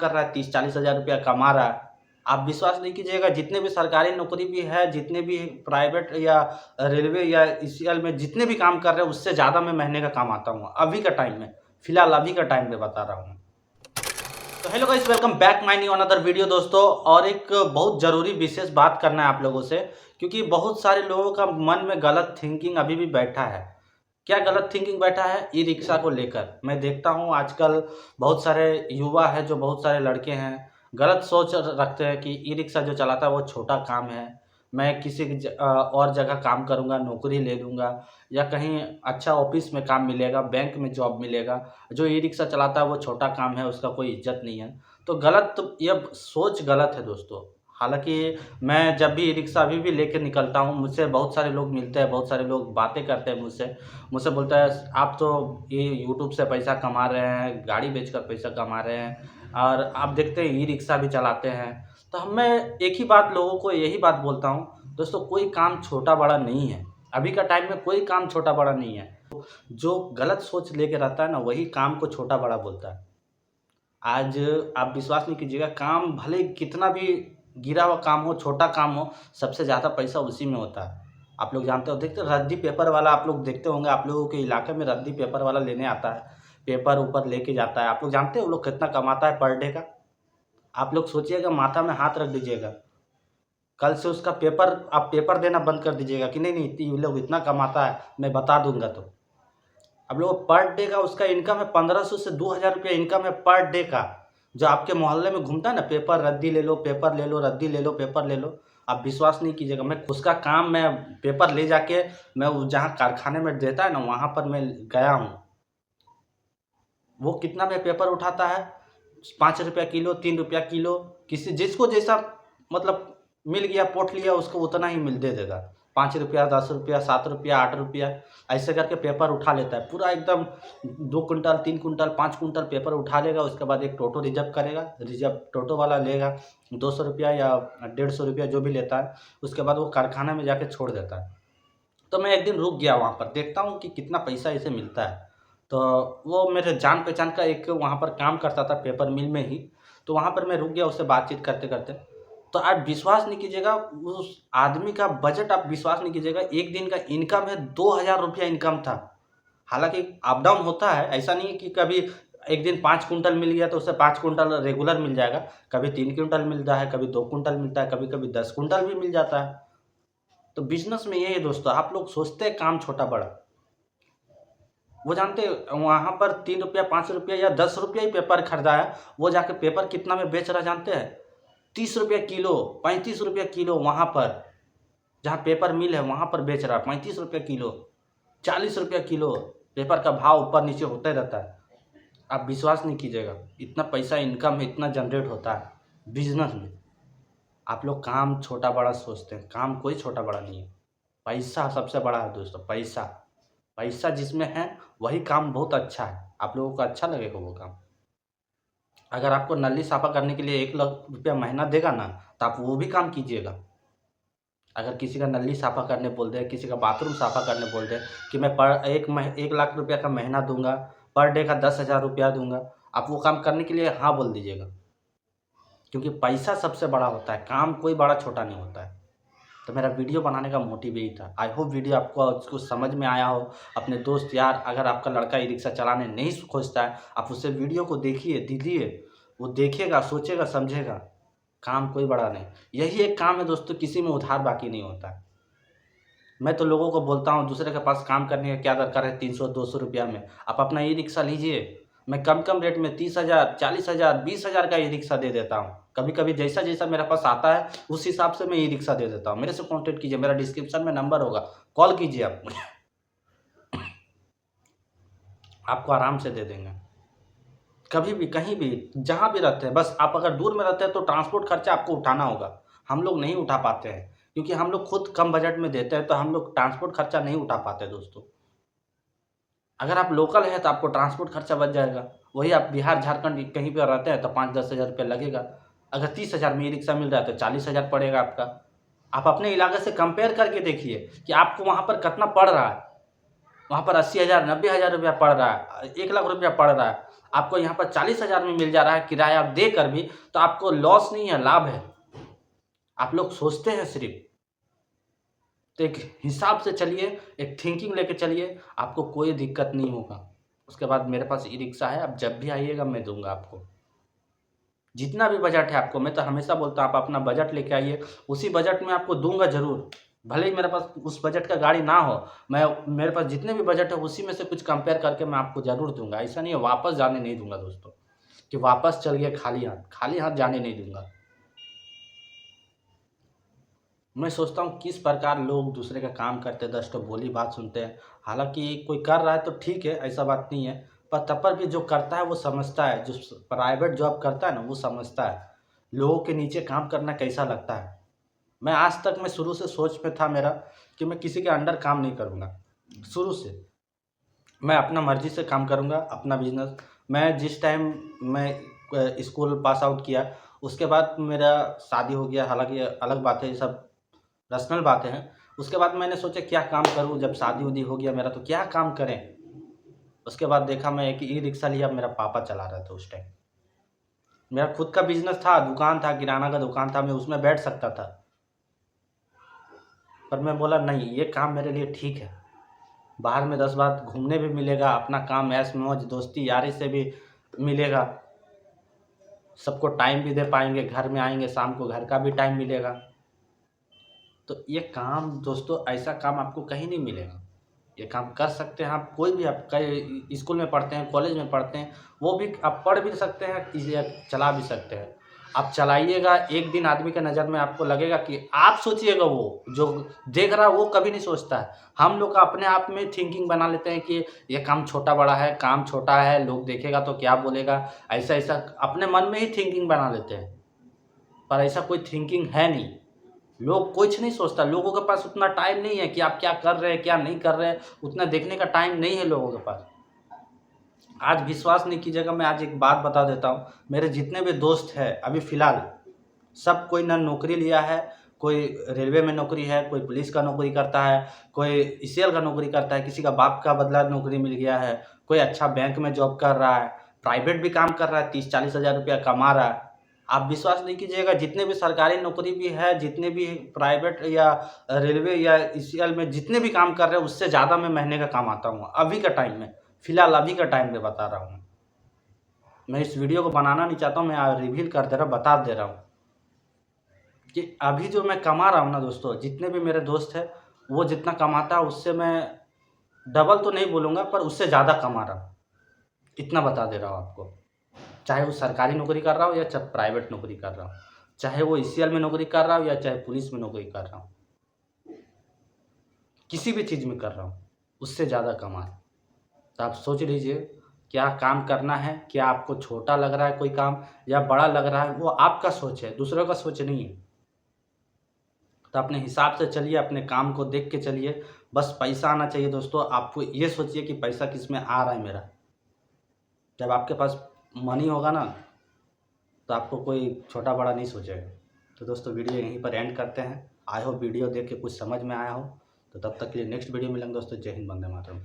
कर रहा है, 30-40 हज़ार रुपया कमा रहा है। आप विश्वास नहीं कीजिएगा, जितने भी सरकारी नौकरी भी है, जितने भी प्राइवेट या रेलवे या ईसीएल में जितने भी काम कर रहे हैं, उससे ज़्यादा मैं महीने का कमाता हूँ अभी का टाइम में। फिलहाल अभी का टाइम में बता रहा हूँ। तो hello guys, welcome back my new another video दोस्तों। और एक बहुत ज़रूरी विशेष बात करना है आप लोगों से, क्योंकि बहुत सारे लोगों का मन में गलत थिंकिंग अभी भी बैठा है। क्या गलत थिंकिंग बैठा है? ई रिक्शा को लेकर मैं देखता हूँ आजकल बहुत सारे युवा है, जो बहुत सारे लड़के हैं, गलत सोच रखते हैं कि ई रिक्शा जो चलाता है वो छोटा काम है। मैं किसी और जगह काम करूँगा, नौकरी ले लूँगा, या कहीं अच्छा ऑफिस में काम मिलेगा, बैंक में जॉब मिलेगा। जो ई रिक्शा चलाता है वो छोटा काम है, उसका कोई इज्जत नहीं है। तो गलत, ये सोच गलत है दोस्तों। हालाँकि मैं जब भी ई रिक्शा अभी भी लेके निकलता हूँ, मुझसे बहुत सारे लोग मिलते हैं, बहुत सारे लोग बातें करते हैं मुझसे बोलता है, आप तो ये यूट्यूब से पैसा कमा रहे हैं, गाड़ी बेचकर पैसा कमा रहे हैं, और आप देखते हैं ई रिक्शा भी चलाते हैं। तो मैं एक ही बात लोगों को यही बात बोलता हूँ दोस्तों, कोई काम छोटा बड़ा नहीं है। अभी का टाइम में कोई काम छोटा बड़ा नहीं है। जो गलत सोच लेके रहता है ना, वही काम को छोटा बड़ा बोलता है। आज आप विश्वास नहीं कीजिएगा, काम भले कितना भी गिरा हुआ काम हो, छोटा काम हो, सबसे ज़्यादा पैसा उसी में होता है। आप लोग जानते हो, देखते हो रद्दी पेपर वाला, आप लोग देखते होंगे, आप लोगों के इलाके में रद्दी पेपर वाला लेने आता है, पेपर ऊपर लेके जाता है। आप लोग जानते हो वो लोग कितना कमाता है पर डे का? आप लोग सोचिएगा, माथा में हाथ रख दीजिएगा। कल से उसका पेपर, आप पेपर देना बंद कर दीजिएगा कि नहीं नहीं, ये लोग इतना कमाता है, मैं बता दूंगा। तो अब लोग पर डे का उसका इनकम है 1500 से 2000 रुपया इनकम है पर डे का। जो आपके मोहल्ले में घूमता है ना, पेपर रद्दी ले लो, पेपर ले लो, रद्दी ले लो, पेपर ले लो, आप विश्वास नहीं कीजिएगा, मैं उसका काम, मैं पेपर ले जाके मैं जहाँ कारखाने में देता है ना, वहाँ पर मैं गया हूँ। वो कितना में पेपर उठाता है? 5 रुपया किलो, 3 रुपया किलो, किसी जिसको जैसा मतलब मिल गया, पोठ लिया, उसको उतना ही मिल दे देगा। 5 रुपया, 10 रुपया, 7 रुपया, 8 रुपया, ऐसे करके पेपर उठा लेता है पूरा एकदम। 2 कुंटल, 3 कुंटल, 5 कुंटल पेपर उठा लेगा। उसके बाद एक टोटो रिजर्व करेगा, रिजर्व टोटो वाला लेगा 200 रुपया या 150 रुपया जो भी लेता है। उसके बाद वो कारखाना में जाके छोड़ देता है। तो मैं एक दिन रुक गया वहाँ पर, देखता हूँ कि कितना पैसा इसे मिलता है। तो वो मेरे जान पहचान का एक वहाँ पर काम करता था, पेपर मिल में ही। तो वहाँ पर मैं रुक गया उससे बातचीत करते करते। तो आप विश्वास नहीं कीजिएगा, उस आदमी का बजट, आप विश्वास नहीं कीजिएगा, एक दिन का इनकम है 2000 रुपया इनकम था। हालांकि अप डाउन होता है, ऐसा नहीं है कि कभी एक दिन 5 कुंटल मिल गया तो उससे 5 कुंटल रेगुलर मिल जाएगा। कभी 3 कुंटल मिलता है, कभी 2 कुंटल मिलता है, कभी कभी 10 कुंटल भी मिल जाता है। तो बिजनेस में यही है दोस्तों, आप लोग सोचते हैं काम छोटा बड़ा, वो जानते हैं वहाँ पर 3 रुपया, 5 रुपया या 10 रुपया ही पेपर खरीदा है, वो जाके पेपर कितना में बेच रहा जानते हैं? 30 रुपया किलो, 35 रुपया किलो। वहाँ पर जहाँ पेपर मिल है वहाँ पर बेच रहा है 35 रुपया किलो, 40 रुपया किलो। पेपर का भाव ऊपर नीचे होता ही रहता है। आप विश्वास नहीं कीजिएगा, इतना पैसा इनकम है, इतना जनरेट होता है बिजनेस में। आप लोग काम छोटा बड़ा सोचते हैं, काम कोई छोटा बड़ा नहीं है। पैसा सबसे बड़ा है दोस्तों, पैसा। पैसा जिसमें है वही काम बहुत अच्छा है, आप लोगों को अच्छा लगेगा वो काम। अगर आपको नल्ली साफ़ा करने के लिए 1 लाख रुपया महीना देगा ना, तो आप वो भी काम कीजिएगा। अगर किसी का नल्ली साफ़ा करने बोल दे, किसी का बाथरूम साफ़ा करने बोल दे कि मैं 1 लाख रुपया का महीना दूंगा, पर डे का 10,000 रुपया दूंगा, आप वो काम करने के लिए हाँ बोल दीजिएगा। क्योंकि पैसा सबसे बड़ा होता है, काम कोई बड़ा छोटा नहीं होता है। तो मेरा वीडियो बनाने का मोटिव यही था। आई होप वीडियो आपको कुछ समझ में आया हो। अपने दोस्त यार, अगर आपका लड़का ई रिक्शा चलाने नहीं खोजता है, आप उससे वीडियो को देखिए, दीजिए, वो देखेगा, सोचेगा, समझेगा। काम कोई बड़ा नहीं, यही एक काम है दोस्तों, किसी में उधार बाकी नहीं होता है। मैं तो लोगों को बोलता हूँ, दूसरे के पास काम करने का क्या दरकार है 300-200 रुपया में, आप अपना ई रिक्शा लीजिए। मैं कम कम रेट में 30,000, 40,000, 20,000 का ई रिक्शा दे देता हूँ। कभी कभी जैसा जैसा मेरे पास आता है उस हिसाब से मैं ई रिक्शा दे देता हूँ। मेरे से कॉन्टेक्ट कीजिए, मेरा डिस्क्रिप्शन में नंबर होगा, कॉल कीजिए आप मुझे, आपको आराम से दे देंगे। कभी भी, कहीं भी, जहाँ भी रहते हैं, बस आप अगर दूर में रहते हैं तो ट्रांसपोर्ट खर्चा आपको उठाना होगा। हम लोग नहीं उठा पाते हैं, क्योंकि हम लोग खुद कम बजट में देते हैं, तो हम लोग ट्रांसपोर्ट खर्चा नहीं उठा पाते दोस्तों। अगर आप लोकल हैं तो आपको ट्रांसपोर्ट खर्चा बच जाएगा। वही आप बिहार, झारखंड कहीं पर रहते हैं तो 5-10 हज़ार रुपये लगेगा। अगर 30,000 में ई रिक्शा मिल रहा है तो 40,000 पड़ेगा आपका। आप अपने इलाके से कंपेयर करके देखिए कि आपको वहाँ पर कितना पड़ रहा है। वहाँ पर 80,000, 90,000 रुपया पड़ रहा है, 1 लाख रुपया पड़ रहा है। आपको यहाँ पर 40,000 में मिल जा रहा है किराया देकर भी, तो आपको लॉस नहीं है, लाभ है। आप लोग सोचते हैं सिर्फ। तो एक हिसाब से चलिए, एक थिंकिंग लेके चलिए, आपको कोई दिक्कत नहीं होगा। उसके बाद मेरे पास ई रिक्शा है, आप जब भी आइएगा मैं दूंगा आपको जितना भी बजट है। आपको मैं तो हमेशा बोलता हूँ आप अपना बजट लेके आइए, उसी बजट में आपको दूंगा ज़रूर। भले ही मेरे पास उस बजट का गाड़ी ना हो, मैं मेरे पास जितने भी बजट है उसी में से कुछ कंपेयर करके मैं आपको ज़रूर दूंगा। ऐसा नहीं है वापस जाने नहीं दूंगा दोस्तों, कि वापस चल गए खाली हाथ जाने नहीं दूंगा। मैं सोचता हूँ किस प्रकार लोग दूसरे का काम करते हैं, 10 तो बोली बात सुनते हैं। हालांकि कोई कर रहा है तो ठीक है, ऐसा बात नहीं है, पर तब पर भी जो करता है वो समझता है, जो प्राइवेट जॉब करता है ना वो समझता है लोगों के नीचे काम करना कैसा लगता है। मैं आज तक मैं शुरू से सोच में था मेरा कि मैं किसी के अंडर काम नहीं करूँगा। शुरू से मैं अपना मर्जी से काम करूँगा, अपना बिजनेस। मैं जिस टाइम मैं स्कूल पास आउट किया, उसके बाद मेरा शादी हो गया। हालांकि अलग बात है, ये सब पर्सनल बातें हैं। उसके बाद मैंने सोचा क्या काम करूं, जब शादी उदी हो गया मेरा तो क्या काम करें। उसके बाद देखा मैं एक ई रिक्शा लिया, मेरा पापा चला रहा था उस टाइम। मेरा खुद का बिजनेस था, दुकान था, किराना का दुकान था, मैं उसमें बैठ सकता था। पर मैं बोला नहीं, ये काम मेरे लिए ठीक है। बाहर में 10 बार घूमने भी मिलेगा, अपना काम ऐश मौज दोस्ती यारी से भी मिलेगा, सबको टाइम भी दे पाएंगे, घर में आएंगे शाम को घर का भी टाइम मिलेगा। तो ये काम दोस्तों, ऐसा काम आपको कहीं नहीं मिलेगा। ये काम कर सकते हैं आप, कोई भी, आप कई स्कूल में पढ़ते हैं, कॉलेज में पढ़ते हैं, वो भी आप पढ़ भी सकते हैं, इसे चला भी सकते हैं। आप चलाइएगा, एक दिन आदमी के नज़र में आपको लगेगा कि आप सोचिएगा, वो जो देख रहा है वो कभी नहीं सोचता है। हम लोग का अपने आप में थिंकिंग बना लेते हैं कि ये काम छोटा बड़ा है, काम छोटा है, लोग देखेगा तो क्या बोलेगा, ऐसा ऐसा अपने मन में ही थिंकिंग बना लेते हैं। पर ऐसा कोई थिंकिंग है नहीं। लोग कुछ नहीं सोचता, लोगों के पास उतना टाइम नहीं है कि आप क्या कर रहे हैं क्या नहीं कर रहे हैं, उतना देखने का टाइम नहीं है लोगों के पास। आज विश्वास नहीं कीजिएगा, मैं आज एक बात बता देता हूँ, मेरे जितने भी दोस्त हैं अभी फ़िलहाल, सब कोई ना नौकरी लिया है, कोई रेलवे में नौकरी है, कोई पुलिस का नौकरी करता है, कोई ईसीएल का नौकरी करता है, किसी का बाप का बदला नौकरी मिल गया है, कोई अच्छा बैंक में जॉब कर रहा है, प्राइवेट भी काम कर रहा है, 30-40 हज़ार रुपया कमा रहा है। आप विश्वास नहीं कीजिएगा, जितने भी सरकारी नौकरी भी है, जितने भी प्राइवेट या रेलवे या ईसीएल में जितने भी काम कर रहे हैं, उससे ज़्यादा मैं महीने का कमाता हूँ अभी का टाइम में। फ़िलहाल अभी का टाइम में बता रहा हूँ। मैं इस वीडियो को बनाना नहीं चाहता हूँ, मैं रिवील कर दे रहा हूँ, बता दे रहा हूँ कि अभी जो मैं कमा रहा हूँ ना दोस्तों, जितने भी मेरे दोस्त हैं वो जितना कमाता है उससे मैं डबल तो नहीं बोलूँगा, पर उससे ज़्यादा कमा रहा हूँ, इतना बता दे रहा हूँ आपको। चाहे वो सरकारी नौकरी कर रहा हो या चाहे प्राइवेट नौकरी कर रहा हो, चाहे वो ईसीएल में नौकरी कर रहा हो या चाहे पुलिस में नौकरी कर रहा हूँ, किसी भी चीज़ में कर रहा हूँ, उससे ज़्यादा कमा रहा हूँ। तो आप सोच लीजिए क्या काम करना है, क्या आपको छोटा लग रहा है कोई काम या बड़ा लग रहा है, वो आपका सोच है, दूसरों का सोच नहीं है। तो अपने हिसाब से चलिए, अपने काम को देख के चलिए। बस पैसा आना चाहिए दोस्तों। आपको ये सोचिए कि पैसा किस में आ रहा है मेरा। जब आपके पास मनी होगा ना, तो आपको कोई छोटा बड़ा नहीं सोचेगा। तो दोस्तों वीडियो यहीं पर एंड करते हैं। आई होप वीडियो देख के कुछ समझ में आया हो। तो तब तक के लिए नेक्स्ट वीडियो मिलेंगे दोस्तों। जय हिंद, वंदे मातरम।